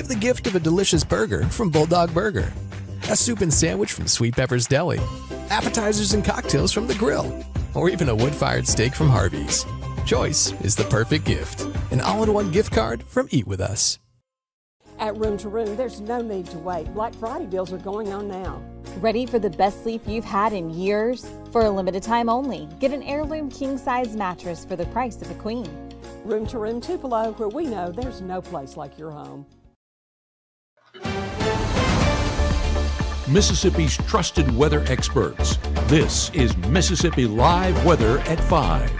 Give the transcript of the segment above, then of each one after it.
Give the gift of a delicious burger from Bulldog Burger, a soup and sandwich from Sweet Pepper's Deli, appetizers and cocktails from The Grill, or even a wood-fired steak from Harvey's. Choice is the perfect gift. An all-in-one gift card from Eat With Us. At Room to Room, there's no need to wait. Black Friday deals are going on now. Ready for the best sleep you've had in years? For a limited time only, get an heirloom king-size mattress for the price of a queen. Room to Room Tupelo, where we know there's no place like your home. Mississippi's trusted weather experts. This is Mississippi Live Weather at 5.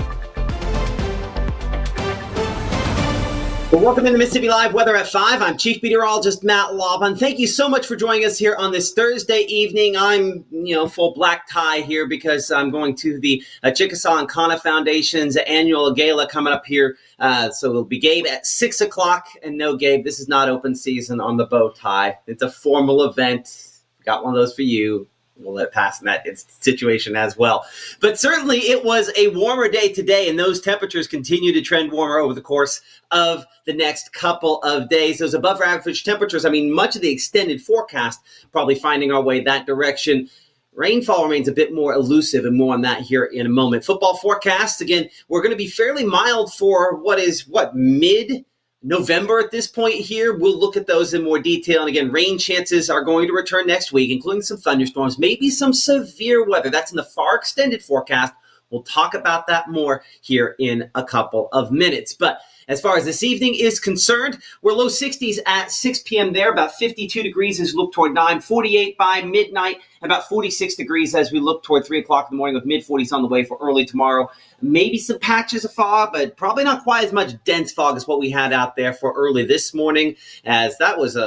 Well, welcome into Mississippi Live Weather at 5. I'm Chief Meteorologist Matt Laubon. Thank you so much for joining us here on this Thursday evening. I'm, full black tie here because I'm going to the Chickasaw and Kana Foundation's annual gala coming up here. So it'll be Gabe at 6 o'clock. And no, Gabe, this is not open season on the bow tie. It's a formal event. Got one of those for you. We'll let it pass in that situation as well. But certainly it was a warmer day today, and those temperatures continue to trend warmer over the course of the next couple of days. Those above average temperatures, much of the extended forecast probably finding our way that direction. Rainfall remains a bit more elusive, and more on that here in a moment. Football forecast, again, we're going to be fairly mild for mid-November at this point here. We'll look at those in more detail. And again, rain chances are going to return next week, including some thunderstorms, maybe some severe weather. That's in the far extended forecast. We'll talk about that more here in a couple of minutes. But as far as this evening is concerned, we're low 60s at 6 p.m. there, about 52 degrees as we look toward 9, 48 by midnight, about 46 degrees as we look toward 3 o'clock in the morning, with mid-40s on the way for early tomorrow. Maybe some patches of fog, but probably not quite as much dense fog as what we had out there for early this morning, as that was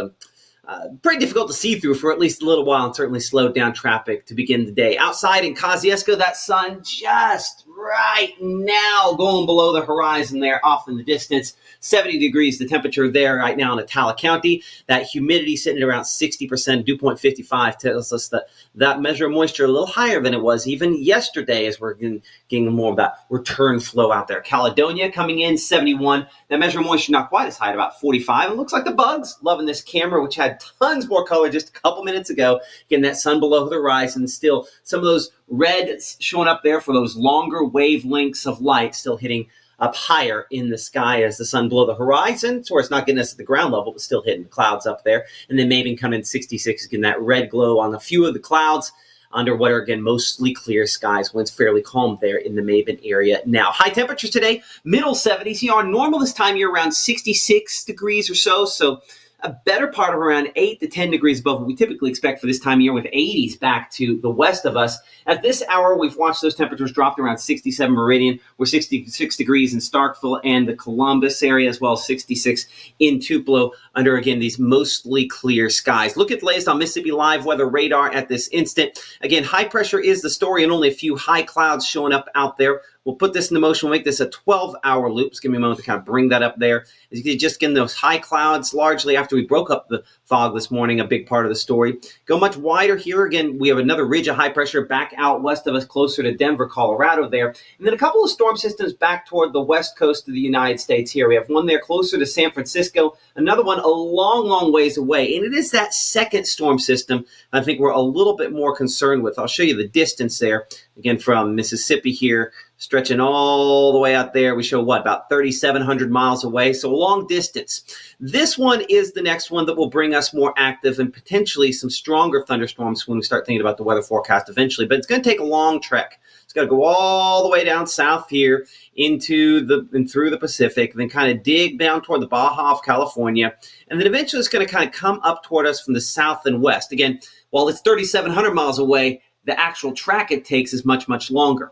pretty difficult to see through for at least a little while, and certainly slowed down traffic to begin the day. Outside in Kosciuszko, that sun just right now going below the horizon there, off in the distance. 70 degrees the temperature there right now in Attala County. That humidity sitting at around 60%. Dew point 55 tells us that measure of moisture a little higher than it was even yesterday, as we're getting more of that return flow out there. Caledonia coming in 71. That measure of moisture not quite as high at about 45. It looks like the bugs loving this camera, which had tons more color just a couple minutes ago. Again, that sun below the horizon, still some of those reds showing up there for those longer wavelengths of light still hitting up higher in the sky as the sun below the horizon. So it's not getting us at the ground level, but still hitting the clouds up there. And then Maven coming in 66, again, that red glow on a few of the clouds under what are, again, mostly clear skies when it's fairly calm there in the Maven area. Now, high temperatures today, middle 70s. Our normal this time of year around 66 degrees or so. So a better part of around 8 to 10 degrees above what we typically expect for this time of year, with 80s back to the west of us. At this hour, we've watched those temperatures drop to around 67 Meridian. We're 66 degrees in Starkville and the Columbus area, as well as 66 in Tupelo, under, again, these mostly clear skies. Look at the latest on Mississippi Live Weather Radar at this instant. Again, high pressure is the story, and only a few high clouds showing up out there. We'll put this into motion. We'll make this a 12-hour loop. Just give me a moment to kind of bring that up there. As you can just get those high clouds largely after we broke up the fog this morning, a big part of the story. Go much wider here. Again, we have another ridge of high pressure back out west of us, closer to Denver, Colorado there. And then a couple of storm systems back toward the west coast of the United States here. We have one there closer to San Francisco, another one a long, long ways away. And it is that second storm system I think we're a little bit more concerned with. I'll show you the distance there, again, from Mississippi here, stretching all the way out there. We show about 3,700 miles away, so a long distance. This one is the next one that will bring us more active and potentially some stronger thunderstorms when we start thinking about the weather forecast eventually, but it's going to take a long trek. It's got to go all the way down south here and through the Pacific, and then kind of dig down toward the Baja of California, and then eventually it's going to kind of come up toward us from the south and west. Again, while it's 3,700 miles away, the actual track it takes is much, much longer.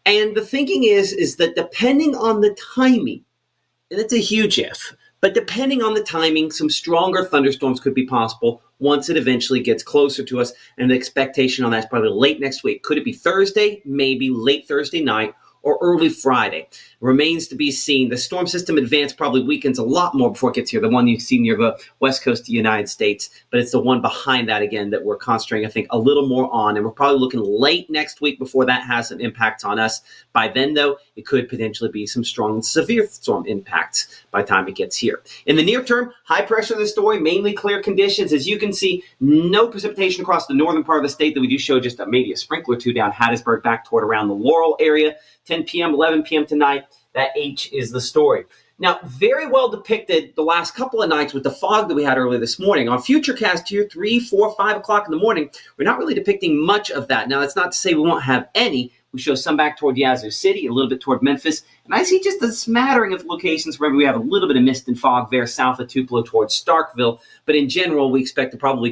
And the thinking is that depending on the timing, and it's a huge if, but depending on the timing, some stronger thunderstorms could be possible once it eventually gets closer to us. And the expectation on that is probably late next week. Could it be Thursday? Maybe late Thursday night, or early Friday. Remains to be seen. The storm system advance probably weakens a lot more before it gets here, the one you see near the west coast of the United States, but it's the one behind that, again, that we're concentrating, I think, a little more on, and we're probably looking late next week before that has an impact on us. By then, though, it could potentially be some strong and severe storm impacts by the time it gets here. In the near term, high pressure in the story, mainly clear conditions. As you can see, no precipitation across the northern part of the state, that we do show just maybe a sprinkler or two down Hattiesburg back toward around the Laurel area. 10 p.m., 11 p.m. tonight, that H is the story. Now, very well depicted the last couple of nights with the fog that we had earlier this morning. On Futurecast here, 3, 4, 5 o'clock in the morning, we're not really depicting much of that. Now, that's not to say we won't have any. We show some back toward Yazoo City, a little bit toward Memphis, and I see just a smattering of locations where we have a little bit of mist and fog there south of Tupelo towards Starkville. But in general, we expect to probably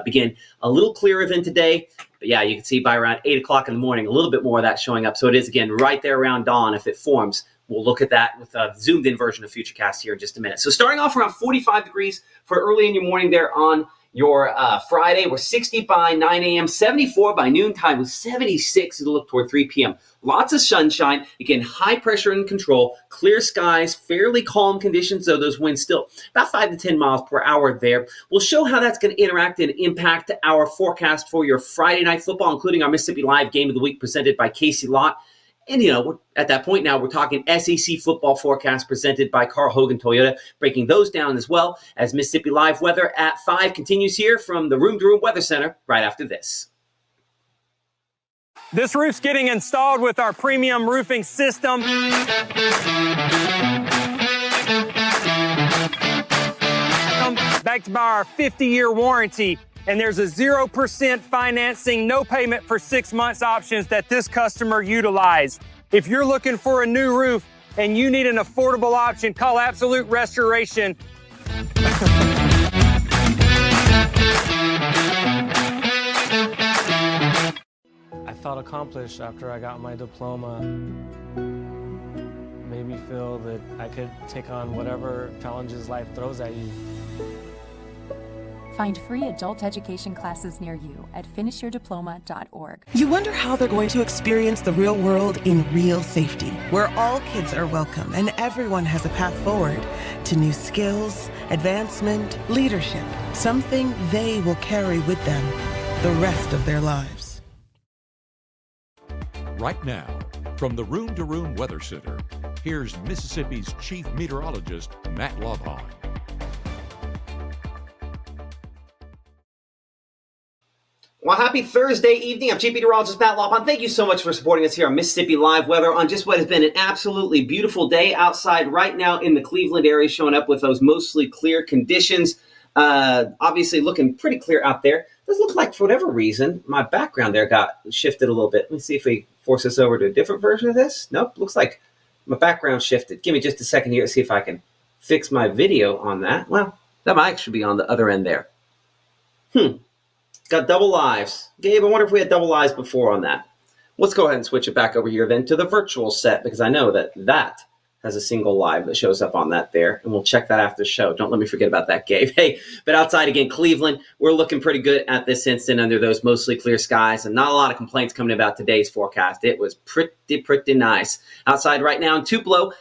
begin a little clearer than today. But yeah, you can see by around 8 o'clock in the morning, a little bit more of that showing up. So it is, again, right there around dawn if it forms. We'll look at that with a zoomed-in version of Futurecast here in just a minute. So starting off around 45 degrees for early in your morning there on your Friday. We're 60 by 9 a.m., 74 by noontime, with 76 as we look toward 3 p.m. Lots of sunshine. Again, high pressure in control, clear skies, fairly calm conditions, though those winds still about 5 to 10 miles per hour there. We'll show how that's going to interact and impact our forecast for your Friday night football, including our Mississippi Live Game of the Week presented by Casey Lott. And, we're at that point now, we're talking SEC football forecast presented by Carl Hogan Toyota, breaking those down as well as Mississippi Live weather at 5 continues here from the Room to Room Weather Center right after this. This roof's getting installed with our premium roofing system. Backed by our 50-year warranty. And there's a 0% financing, no payment for 6 months options that this customer utilized. If you're looking for a new roof and you need an affordable option, call Absolute Restoration. I felt accomplished after I got my diploma. Made me feel that I could take on whatever challenges life throws at you. Find free adult education classes near you at finishyourdiploma.org. You wonder how they're going to experience the real world in real safety, where all kids are welcome and everyone has a path forward to new skills, advancement, leadership, something they will carry with them the rest of their lives. Right now, from the Room to Room Weather Center, here's Mississippi's Chief Meteorologist, Matt Lovhawn. Well, happy Thursday evening. I'm Chief Meteorologist Matt Lovhawn. Thank you so much for supporting us here on Mississippi Live Weather on just what has been an absolutely beautiful day outside right now in the Cleveland area, showing up with those mostly clear conditions. Obviously looking pretty clear out there. Does look like, for whatever reason, my background there got shifted a little bit. Let me see if we force this over to a different version of this. Nope, looks like my background shifted. Give me just a second here to see if I can fix my video on that. Well, that might actually be on the other end there. Got double lives. Gabe, I wonder if we had double lives before on that. Let's go ahead and switch it back over here then to the virtual set, because I know that that has a single live that shows up on that there, and we'll check that after the show. Don't let me forget about that, Gabe. Hey, but outside again, Cleveland, we're looking pretty good at this instant under those mostly clear skies, and not a lot of complaints coming about today's forecast. It was pretty nice. Outside right now in Tupelo,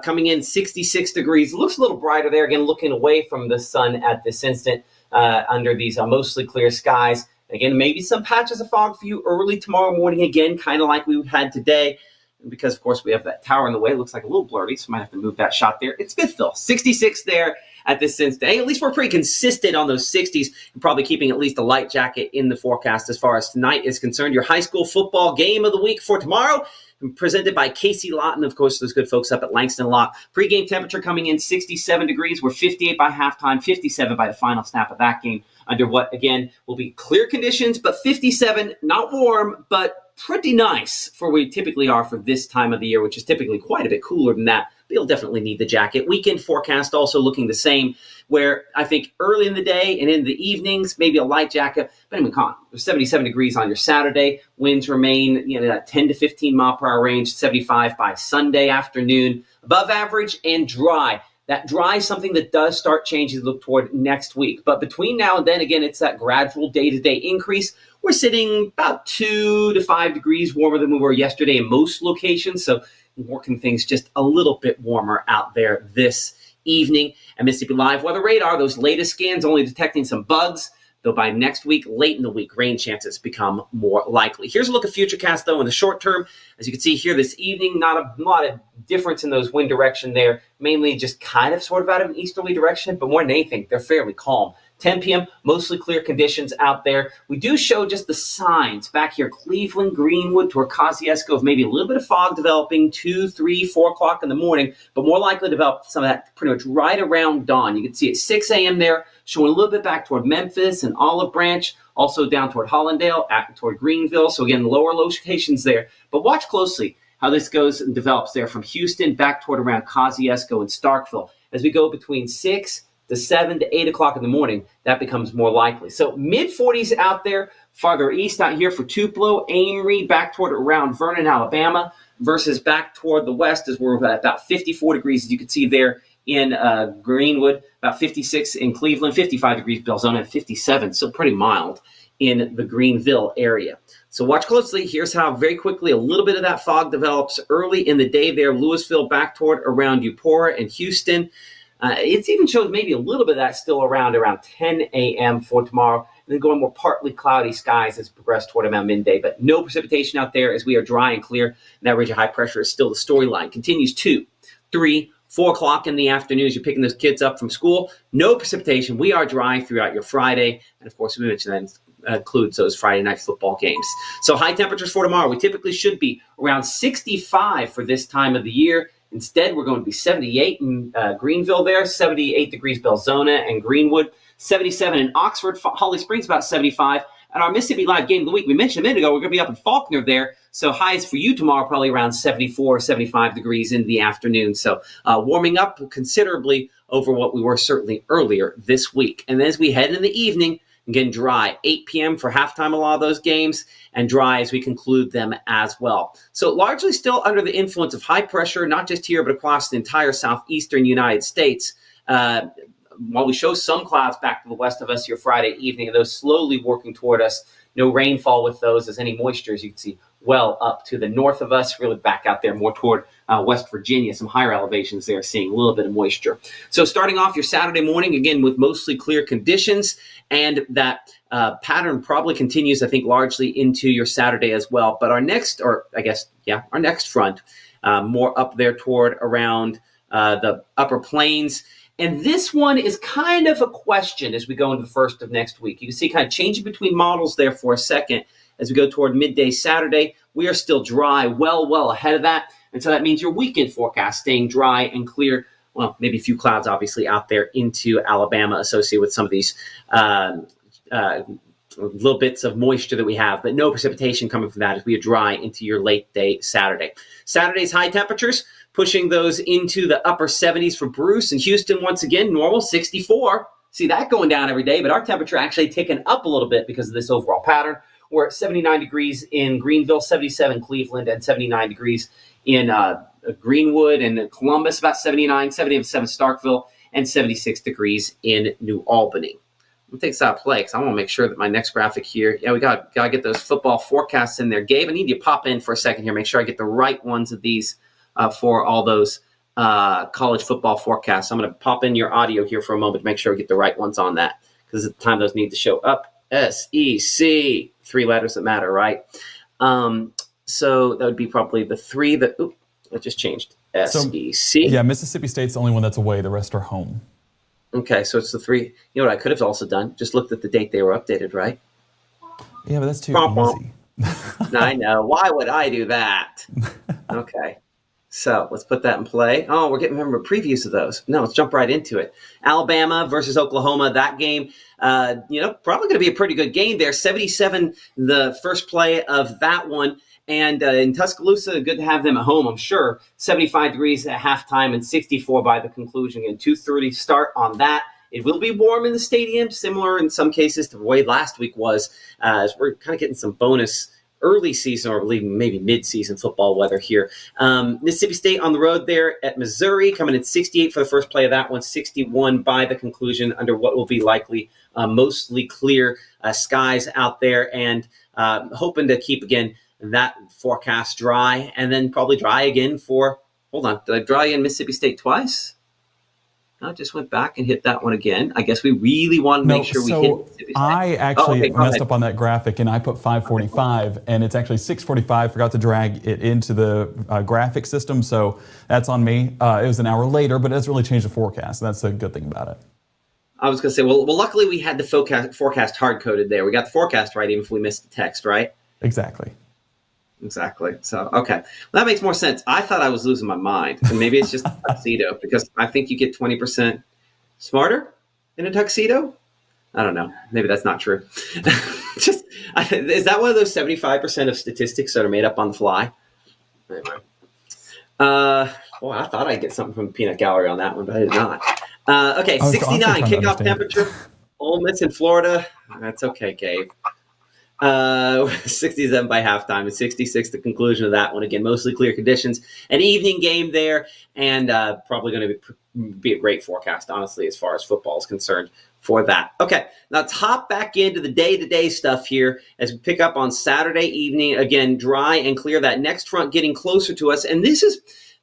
coming in 66 degrees. It looks a little brighter there, again, looking away from the sun at this instant under these mostly clear skies. Again, maybe some patches of fog for you early tomorrow morning, again, kind of like we had today. Because, of course, we have that tower in the way. It looks like a little blurry, so I might have to move that shot there. It's Smithville, 66 there at this instant. Hey, at least we're pretty consistent on those 60s and probably keeping at least a light jacket in the forecast as far as tonight is concerned. Your high school football game of the week for tomorrow, presented by Casey Lott, and, of course, those good folks up at Langston Lott. Pre-game temperature coming in 67 degrees. We're 58 by halftime, 57 by the final snap of that game under what, again, will be clear conditions, but 57, not warm, but pretty nice for where we typically are for this time of the year, which is typically quite a bit cooler than that. But you'll definitely need the jacket. Weekend forecast also looking the same, where I think early in the day and in the evenings, maybe a light jacket. But anyway, come on, there's 77 degrees on your Saturday. Winds remain that 10 to 15 mile per hour range, 75 by Sunday afternoon. Above average and dry. That dry is something that does start changing as we look toward next week. But between now and then, again, it's that gradual day-to-day increase. We're sitting about 2 to 5 degrees warmer than we were yesterday in most locations. So working things just a little bit warmer out there this evening. And Mississippi Live Weather Radar, those latest scans only detecting some bugs, though by next week, late in the week, rain chances become more likely. Here's a look at Futurecast, though, in the short term. As you can see here this evening, not a lot of difference in those wind direction there, mainly just kind of sort of out of an easterly direction, but more than anything, they're fairly calm. 10 p.m., mostly clear conditions out there. We do show just the signs back here, Cleveland, Greenwood, toward Kosciuszko, of maybe a little bit of fog developing 2, 3, 4 o'clock in the morning, but more likely to develop some of that pretty much right around dawn. You can see at 6 a.m. there, showing a little bit back toward Memphis and Olive Branch, also down toward Hollandale, toward Greenville. So again, lower locations there. But watch closely how this goes and develops there from Houston back toward around Kosciuszko and Starkville. As we go between 6 to 7 to 8 o'clock in the morning, that becomes more likely. So mid-40s out there, farther east out here for Tupelo, Amory, back toward around Vernon, Alabama, versus back toward the west as we're at about 54 degrees, as you can see there in Greenwood, about 56 in Cleveland, 55 degrees Belzona, and 57, so pretty mild in the Greenville area. So watch closely. Here's how very quickly a little bit of that fog develops early in the day there. Louisville back toward around Eupora and Houston. It even shows maybe a little bit of that still around 10 a.m. for tomorrow, and then going more partly cloudy skies as we progress toward around midday. But no precipitation out there as we are dry and clear. And that ridge of high pressure is still the storyline. Continues 2, 3, 4 o'clock in the afternoon as you're picking those kids up from school. No precipitation. We are dry throughout your Friday. And, of course, we mentioned that includes those Friday night football games. So high temperatures for tomorrow. We typically should be around 65 for this time of the year. Instead, we're going to be 78 in Greenville there, 78 degrees Belzona and Greenwood, 77 in Oxford, Holly Springs about 75. And our Mississippi Live Game of the Week, we mentioned a minute ago, we're going to be up in Faulkner there. So highs for you tomorrow probably around 74, 75 degrees in the afternoon. So warming up considerably over what we were certainly earlier this week. And as we head in the evening, again, dry, 8 p.m. for halftime a lot of those games, and dry as we conclude them as well. So largely still under the influence of high pressure, not just here, but across the entire southeastern United States. While we show some clouds back to the west of us here Friday evening, and those slowly working toward us, no rainfall with those as any moisture, as you can see, well up to the north of us, really back out there more toward West Virginia, some higher elevations there, seeing a little bit of moisture. So starting off your Saturday morning, again, with mostly clear conditions, and that pattern probably continues, I think, largely into your Saturday as well. But our next, our next front, more up there toward around the upper plains. And this one is kind of a question as we go into the first of next week. You can see kind of changing between models there for a second. As we go toward midday Saturday, we are still dry, well ahead of that. And so that means your weekend forecast staying dry and clear. Well, maybe a few clouds, obviously, out there into Alabama associated with some of these little bits of moisture that we have, but no precipitation coming from that as we are dry into your late day Saturday. Saturday's high temperatures pushing those into the upper 70s for Bruce and Houston once again, normal 64. See that going down every day, but our temperature actually ticking up a little bit because of this overall pattern. We're at 79 degrees in Greenville, 77 Cleveland, and 79 degrees in Greenwood and Columbus, about 79, 77 Starkville, and 76 degrees in New Albany. I'm going to take this out of play because I want to make sure that my next graphic here, we got to get those football forecasts in there. Gabe, I need you to pop in for a second here, make sure I get the right ones of these for all those college football forecasts. I'm going to pop in your audio here for a moment to make sure I get the right ones on that because at the time those need to show up. SEC, 3 letters that matter, right? So that would be probably the 3 that, it just changed. SEC. Yeah, Mississippi State's the only one that's away. The rest are home. Okay, so it's the 3. You know what I could have also done? Just looked at the date they were updated, right? Yeah, but that's too easy. I know. Why would I do that? Okay. So let's put that in play. Oh, we're getting previews of those. No, let's jump right into it. Alabama versus Oklahoma. That game, probably going to be a pretty good game there. 77, the first play of that one. And in Tuscaloosa, good to have them at home, I'm sure. 75 degrees at halftime and 64 by the conclusion. And 2:30 start on that. It will be warm in the stadium, similar in some cases to the way last week was, as we're kind of getting some bonus early season, or I believe maybe mid-season football weather here. Mississippi State on the road there at Missouri, coming in 68 for the first play of that one, 61 by the conclusion under what will be likely mostly clear skies out there, and hoping to keep, again, that forecast dry, and then probably dry again for, hold on, did I dry in Mississippi State twice? I just went back and hit that one again. I guess we really want to make sure we hit Mississippi State. I actually go messed ahead. up on that graphic, and I put 5:45, and it's actually 6:45. Forgot to drag it into the graphic system, so that's on me. It was an hour later, but it doesn't really change the forecast. That's a good thing about it. I was going to say, well, luckily we had the forecast hard-coded there. We got the forecast right, even if we missed the text, right? Exactly. So, okay. Well, that makes more sense. I thought I was losing my mind. And maybe it's just a tuxedo, because I think you get 20% smarter in a tuxedo. I don't know. Maybe that's not true. Is that one of those 75% of statistics that are made up on the fly? Anyway. Well, I thought I'd get something from the Peanut Gallery on that one, but I did not. Okay, 69 kickoff temperature. Ole Miss in Florida. That's okay, Gabe. 67 by halftime and 66 the conclusion of that one. Again, mostly clear conditions. An evening game there, and probably going to be a great forecast, honestly, as far as football is concerned for that. Okay, now let's hop back into the day-to-day stuff here as we pick up on Saturday evening. Again, dry and clear. That next front getting closer to us. And this is,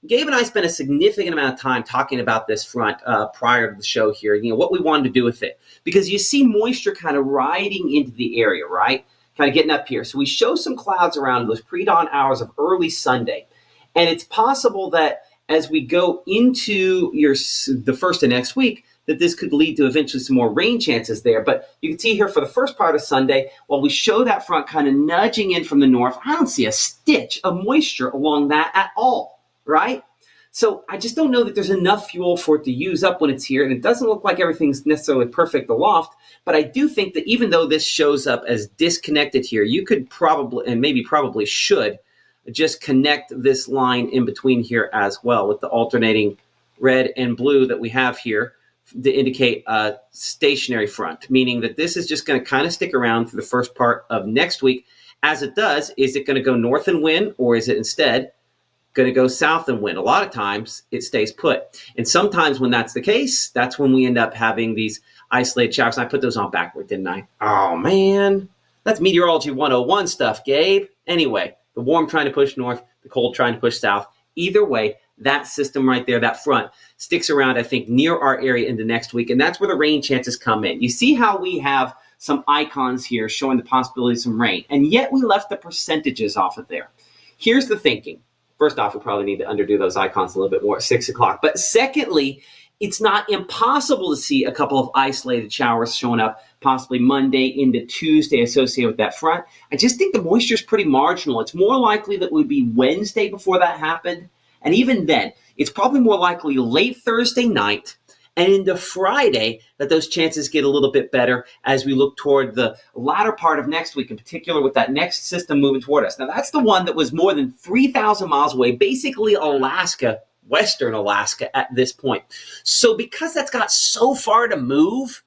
Gabe and I spent a significant amount of time talking about this front prior to the show here, what we wanted to do with it. Because you see moisture kind of riding into the area, right? Kind of getting up here. So we show some clouds around those pre-dawn hours of early Sunday. And it's possible that as we go into the first of next week, that this could lead to eventually some more rain chances there. But you can see here for the first part of Sunday, while we show that front kind of nudging in from the north, I don't see a stitch of moisture along that at all, right? So I just don't know that there's enough fuel for it to use up when it's here, and it doesn't look like everything's necessarily perfect aloft, but I do think that even though this shows up as disconnected here, you could probably, and maybe probably should, just connect this line in between here as well with the alternating red and blue that we have here to indicate a stationary front, meaning that this is just going to kind of stick around for the first part of next week. As it does, is it going to go north and wind, or is it instead going to go south and wind? A lot of times it stays put. And sometimes when that's the case, that's when we end up having these isolated showers. And I put those on backward, didn't I? Oh, man. That's Meteorology 101 stuff, Gabe. Anyway, the warm trying to push north, the cold trying to push south. Either way, that system right there, that front, sticks around, I think, near our area into next week. And that's where the rain chances come in. You see how we have some icons here showing the possibility of some rain. And yet we left the percentages off of there. Here's the thinking. First off, we probably need to undo those icons a little bit more at 6 o'clock. But secondly, it's not impossible to see a couple of isolated showers showing up possibly Monday into Tuesday associated with that front. I just think the moisture is pretty marginal. It's more likely that it would be Wednesday before that happened. And even then, it's probably more likely late Thursday night and into Friday that those chances get a little bit better as we look toward the latter part of next week, in particular with that next system moving toward us. Now, that's the one that was more than 3,000 miles away, basically Alaska, western Alaska at this point. So because that's got so far to move,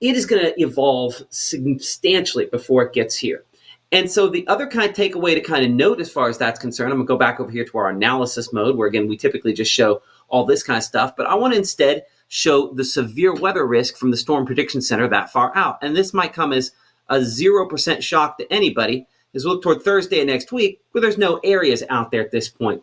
it is going to evolve substantially before it gets here. And so the other kind of takeaway to kind of note as far as that's concerned, I'm going to go back over here to our analysis mode where, again, we typically just show all this kind of stuff. But I want to instead show the severe weather risk from the Storm Prediction Center that far out. And this might come as a 0% shock to anybody as we look toward Thursday of next week where there's no areas out there at this point.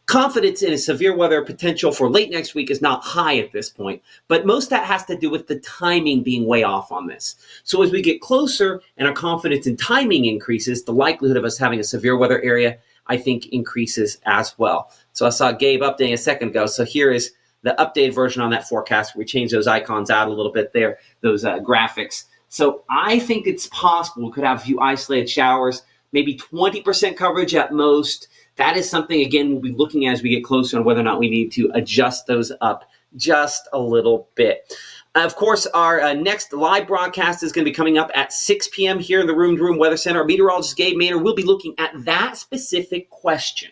Confidence in a severe weather potential for late next week is not high at this point, but most of that has to do with the timing being way off on this. So as we get closer and our confidence in timing increases, the likelihood of us having a severe weather area, I think, increases as well. So I saw Gabe updating a second ago. So here is the updated version on that forecast. We changed those icons out a little bit there, those graphics. So I think it's possible we could have a few isolated showers, maybe 20% coverage at most. That is something, again, we'll be looking at as we get closer on whether or not we need to adjust those up just a little bit. Of course, our next live broadcast is going to be coming up at 6 p.m. here in the Room to Room Weather Center. Our meteorologist, Gabe Maynard, will be looking at that specific question.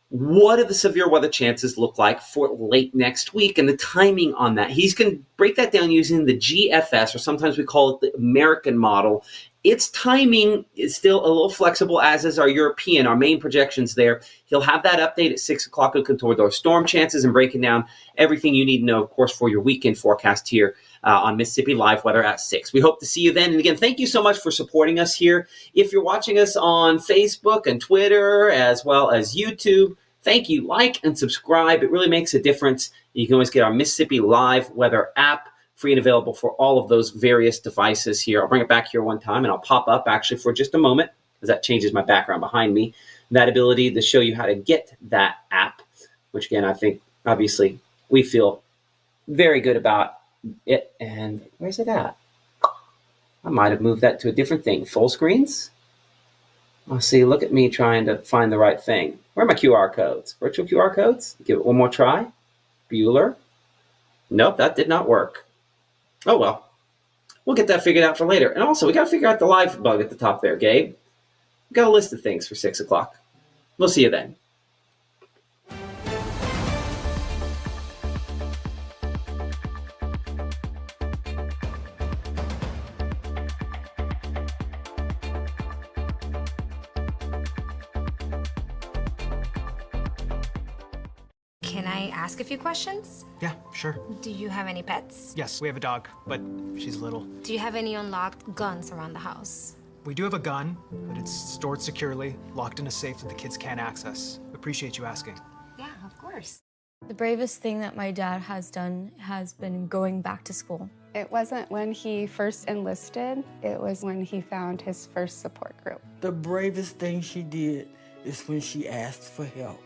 what do the severe weather chances look like for late next week and the timing on that. He's going to break that down using the GFS, or sometimes we call it the American model. Its timing is still a little flexible, as is our European, our main projections there. He'll have that update at 6 o'clock, looking toward those storm chances and breaking down everything you need to know, of course, for your weekend forecast here on Mississippi Live Weather at 6. We hope to see you then. And again, thank you so much for supporting us here. If you're watching us on Facebook and Twitter, as well as YouTube, thank you. Like and subscribe. It really makes a difference. You can always get our Mississippi Live Weather app, free and available for all of those various devices here. I'll bring it back here one time, and I'll pop up actually for just a moment, because that changes my background behind me. That ability to show you how to get that app, which again, I think obviously we feel very good about it. And where's it at? I might have moved that to a different thing. Full screens? Oh, see, look at me trying to find the right thing. Where are my QR codes? Virtual QR codes? Give it one more try. Bueller? Nope, that did not work. Oh, well. We'll get that figured out for later. And also, we got to figure out the live bug at the top there, Gabe. We've got a list of things for 6 o'clock. We'll see you then. Can I ask a few questions? Yeah, sure. Do you have any pets? Yes, we have a dog, but she's little. Do you have any unlocked guns around the house? We do have a gun, but it's stored securely, locked in a safe that the kids can't access. Appreciate you asking. Yeah, of course. The bravest thing that my dad has done has been going back to school. It wasn't when he first enlisted, it was when he found his first support group. The bravest thing she did is when she asked for help.